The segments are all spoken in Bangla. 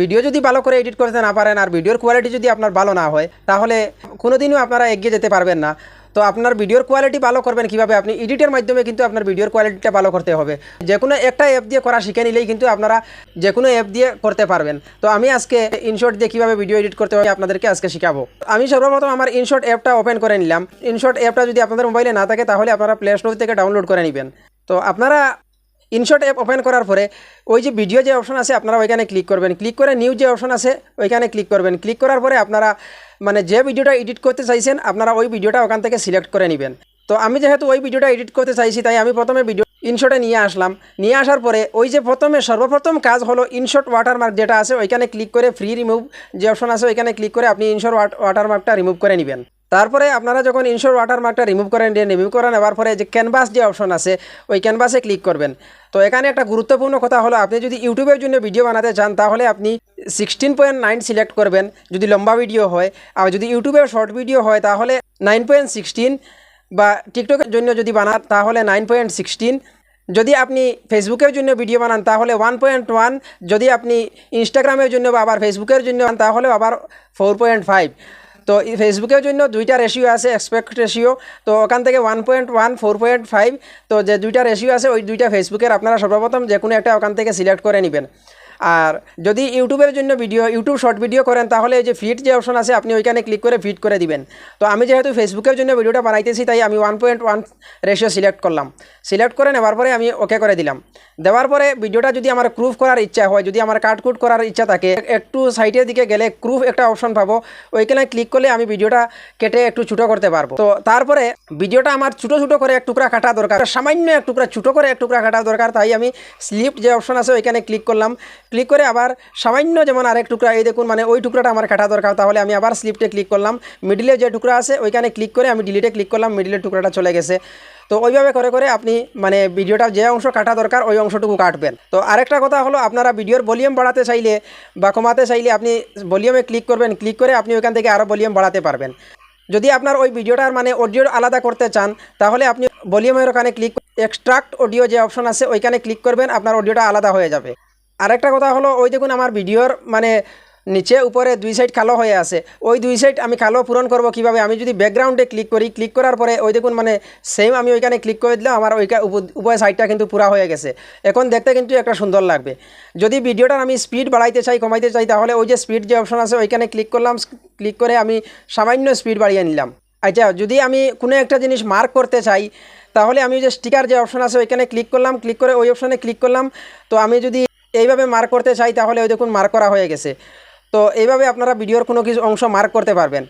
ভিডিও যদি ভালো করে এডিট করতে না পারেন আর ভিডিওর কোয়ালিটি যদি আপনার ভালো না হয় তাহলে কোনোদিনও আপনারা এগিয়ে যেতে পারবেন না। তো আপনার ভিডিওর কোয়ালিটি ভালো করবেন কীভাবে, আপনি এডিটের মাধ্যমে কিন্তু আপনার ভিডিওর কোয়ালিটিটা ভালো করতে হবে। যে কোনো একটা অ্যাপ দিয়ে করা শিখে নিলেই কিন্তু আপনারা যে কোনো অ্যাপ দিয়ে করতে পারবেন। তো আমি আজকে ইনশর্ট দিয়ে কীভাবে ভিডিও এডিট করতে হবে আপনাদেরকে আজকে শেখাবো। আমি সর্বপ্রথম আমার ইনশর্ট অ্যাপটা ওপেন করে নিলাম। ইনশর্ট অ্যাপটা যদি আপনাদের মোবাইলে না থাকে তাহলে আপনারা প্লে স্টোর থেকে ডাউনলোড করে নেবেন। তো আপনারা ইনশর্ট অ্যাপ ওপেন করার পরে ওই যে ভিডিও যে অপশন আছে আপনারা ওইখানে ক্লিক করবেন, ক্লিক করে নিউ যে অপশন আছে ওইখানে ক্লিক করবেন। ক্লিক করার পরে আপনারা মানে যে ভিডিওটা এডিট করতে চাইছেন আপনারা ওই ভিডিওটা ওখান থেকে সিলেক্ট করে নেবেন। তো আমি যেহেতু ওই ভিডিওটা এডিট করতে চাইছি তাই আমি প্রথমে ভিডিও ইনশর্টে নিয়ে আসলাম। নিয়ে আসার পরে ওই যে সর্বপ্রথম কাজ হলো ইনশর্ট ওয়াটারমার্ক যেটা আছে ওইখানে ক্লিক করে ফ্রি রিমুভ যে অপশন আছে ওইখানে ক্লিক করে আপনি ইনশর্ট ওয়াটারমার্কটা রিমুভ করে নেবেন। তারপরে আপনারা যখন ইনশর্ট ওয়াটারমার্কটা রিমুভ করে নেওয়ার পরে যে ক্যানভাস যে অপশন আছে ওই ক্যানভাসে ক্লিক করবেন। তো এখানে একটা গুরুত্বপূর্ণ কথা হলো আপনি যদি ইউটিউবের জন্য ভিডিও বানাতে চান তাহলে আপনি 16.9 সিলেক্ট করবেন যদি লম্বা ভিডিও হয়, আর যদি ইউটিউবের শর্ট ভিডিও হয় তাহলে 9.16, বা টিকটকের জন্য যদি বানান তাহলে 9.16, যদি আপনি ফেসবুকের জন্য ভিডিও বানান তাহলে 1.1, যদি আপনি ইনস্টাগ্রামের জন্য বা আবার ফেসবুকের জন্য তাহলে আবার 4.5। তো ফেসবুকের জন্য দুইটা রেশিও আছে, এক্সপেক্ট রেশিও। তো ওখান থেকে 1.1, 4.5, তো যে দুইটা রেশিও আছে ওই দুইটা ফেসবুকের আপনারা সর্বপ্রথম যে কোনো একটা ওখান থেকে সিলেক্ট করে নেবেন। আর যদি ইউটিউবের জন্য ইউটিউব শর্ট ভিডিও করেন তাহলে এই যে ফিট যে অপশন আছে আপনি ওইখানে ক্লিক করে ফিট করে দিবেন। তো আমি যেহেতু ফেসবুকের জন্য ভিডিওটা বানাইতেছি তাই আমি 1.1 রেশিও সিলেক্ট করলাম। সিলেক্ট করে নেওয়ার পরে আমি ওকে করে দিলাম। দেওয়ার পরে ভিডিওটা যদি আমার ক্রুফ করার ইচ্ছা হয়, যদি আমার কাটকুট করার ইচ্ছা থাকে, একটু সাইডের দিকে গেলে ক্রুফ একটা অপশন পাবো, ওইখানে ক্লিক করলে আমি ভিডিওটা কেটে একটু ছোটো করতে পারবো। তো তারপরে ভিডিওটা আমার ছোটো ছোটো করে এক টুকরা কাটা দরকার, সামান্য এক টুকরা ছোটো করে এক টুকরা কাটা দরকার, তাই আমি স্লিপ যে অপশন আছে ওইখানে ক্লিক করলাম। ক্লিক করে আবার সামান্য যেমন আরেক টুকরা এই দেখুন মানে ওই টুকরাটা আমার কাটা দরকার, তাহলে আমি আবার স্লিপটে ক্লিক করলাম। মিডিলে যে টুকরা আছে ওইখানে ক্লিক করে আমি ডিলিটে ক্লিক করলাম, মিডিলের টুকরাটা চলে গেছে। তো ওইভাবে করে করে আপনি মানে ভিডিওটার যে অংশ কাটা দরকার ওই অংশটুকু কাটবেন। তো আরেকটা কথা হলো আপনারা ভিডিওর ভলিউম বাড়াতে চাইলে বা কমাতে চাইলে আপনি ভলিউমে ক্লিক করবেন, ক্লিক করে আপনি ওইখান থেকে আরও ভলিউম বাড়াতে পারবেন। যদি আপনার ওই ভিডিওটার মানে অডিও আলাদা করতে চান তাহলে আপনি ভলিউমের ওখানে ক্লিক এক্সট্রাক্ট অডিও যে অপশন আছে ওইখানে ক্লিক করবেন, আপনার অডিওটা আলাদা হয়ে যাবে। আরেকটা কথা হলো ওই দেখুন আমার ভিডিওর মানে নিচে উপরে দুই সাইড কালো হয়ে আছে, ওই দুই সাইড আমি কালো পূরণ করব কিভাবে, আমি যদি ব্যাকগ্রাউন্ডে ক্লিক করি, ক্লিক করার পরে ওই দেখুন মানে সেম আমি ওইখানে ক্লিক করে দিলাম, আমার উভয় সাইডটা কিন্তু পুরা হয়ে গেছে। এখন দেখতে কিন্তু একটা সুন্দর লাগবে। যদি ভিডিওটার আমি স্পিড বাড়াইতে চাই কমাইতে চাই তাহলে ওই যে স্পিড যে অপশন আছে ওইখানে ক্লিক করলাম, ক্লিক করে আমি সামান্য স্পিড বাড়িয়ে নিলাম। আচ্ছা, যদি আমি কোনো একটা জিনিস মার্ক করতে চাই তাহলে আমি যে স্টিকার যে অপশন আছে ওইখানে ক্লিক করলাম, ক্লিক করে ওই অপশনে ক্লিক করলাম। তো আমি যদি এইভাবে মার্ক করতে চাই তাহলে ওই দেখুন মার্ক করা হয়ে গেছে। তো এইভাবে আপনারা ভিডিওর কোনো কিছু অংশ মার্ক করতে পারবেন।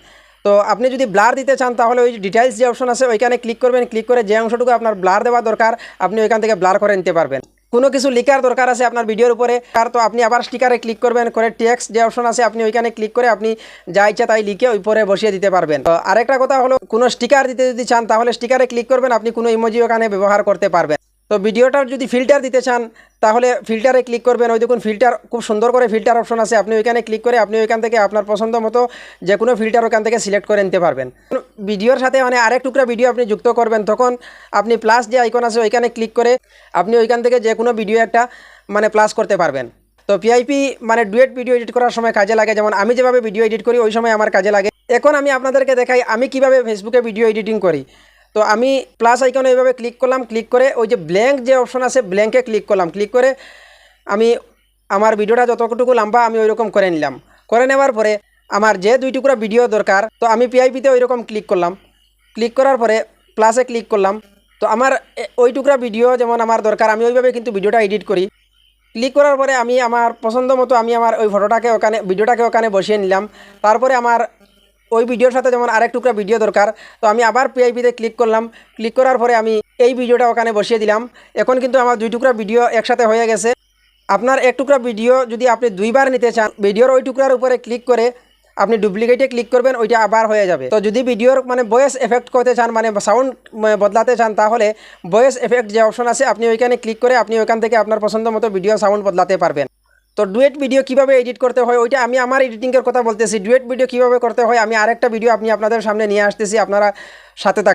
তো আপনি যদি ব্লার দিতে চান তাহলে ওই ডিটেইলস যে অপশন আছে ওইখানে ক্লিক করবেন, ক্লিক করে যে অংশটুকু আপনার ব্লার দেওয়া দরকার আপনি ওইখান থেকে ব্লার করে নিতে পারবেন। কোনো কিছু লেখার দরকার আছে আপনার ভিডিওর উপরে, তো আপনি আবার স্টিকারে ক্লিক করবেন, করে টেক্সট যে অপশন আছে আপনি ওইখানে ক্লিক করে আপনি যা ইচ্ছা তাই লিখে উপরে বসিয়ে দিতে পারবেন। তো আরেকটা কথা হলো কোনো স্টিকার দিতে যদি চান তাহলে স্টিকারে ক্লিক করবেন, আপনি কোনো ইমোজি ওখানে ব্যবহার করতে পারবেন। তো ভিডিওটার যদি ফিল্টার দিতে চান তাহলে ফিল্টারে ক্লিক করবেন, ওই দেখুন ফিল্টার খুব সুন্দর করে ফিল্টার অপশন আছে, আপনি ওইখানে ক্লিক করে আপনি ওইখান থেকে আপনার পছন্দ মতো যে কোনো ফিল্টার ওখান থেকে সিলেক্ট করে নিতে পারবেন। ভিডিওর সাথে মানে আরেক টুকরা ভিডিও আপনি যুক্ত করবেন তখন আপনি প্লাস যে আইকন আছে ওইখানে ক্লিক করে আপনি ওইখান থেকে যে কোনো ভিডিও একটা মানে প্লাস করতে পারবেন। তো পিআইপি মানে ডুয়েট ভিডিও এডিট করার সময় কাজে লাগে, যেমন আমি যেভাবে ভিডিও এডিট করি ওই সময় আমার কাজে লাগে। এখন আমি আপনাদেরকে দেখাই আমি কিভাবে ফেসবুকে ভিডিও এডিটিং করি। তো আমি প্লাস আইকনে এইভাবে ক্লিক করলাম, ক্লিক করে ওই যে ব্ল্যাঙ্ক যে অপশন আছে ব্ল্যাঙ্কে ক্লিক করলাম, ক্লিক করে আমি আমার ভিডিওটা যতটুকু লম্বা আমি ওইরকম করে নিলাম। করে নেওয়ার পরে আমার যে দুই টুকরা ভিডিও দরকার তো আমি পিআইপিতে ওইরকম ক্লিক করলাম, ক্লিক করার পরে প্লাসে ক্লিক করলাম। তো আমার ওই টুকরা ভিডিও যেমন আমার দরকার আমি ওইভাবে কিন্তু ভিডিওটা এডিট করি। ক্লিক করার পরে আমি আমার পছন্দ মতো আমি আমার ওই ভিডিওটাকে ওখানে বসিয়ে নিলাম। তারপরে আমার ওই ভিডিওর সাথে যেমন আরেক টুকরা ভিডিও দরকার তো আমি আবার পিআইপিতে ক্লিক করলাম, ক্লিক করার পরে আমি এই ভিডিওটা ওখানে বসিয়ে দিলাম। এখন কিন্তু আমার দুই টুকরা ভিডিও একসাথে হয়ে গেছে। আপনার এক টুকরা ভিডিও যদি আপনি দুইবার নিতে চান ভিডিওর ওই টুকরার উপরে ক্লিক করে আপনি ডুপ্লিকেটে ক্লিক করবেন, ওইটা আবার হয়ে যাবে। তো যদি ভিডিওর মানে ভয়েস এফেক্ট করতে চান মানে সাউন্ড বদলাতে চান তাহলে ভয়েস এফেক্ট যে অপশন আছে আপনি ওইখানে ক্লিক করে আপনি ওইখান থেকে আপনার পছন্দ মতো ভিডিও সাউন্ড বদলাতে পারবেন। তো ডুয়েট ভিডিও কিভাবে এডিট করতে হয় ওইটা আমি আমার এডিটিংয়ের কথা বলতেছি। ডুয়েট ভিডিও কিভাবে করতে হয় আমি আরেকটা ভিডিও আপনাদের সামনে নিয়ে আসতেছি, আপনারা সাথে থাকুন।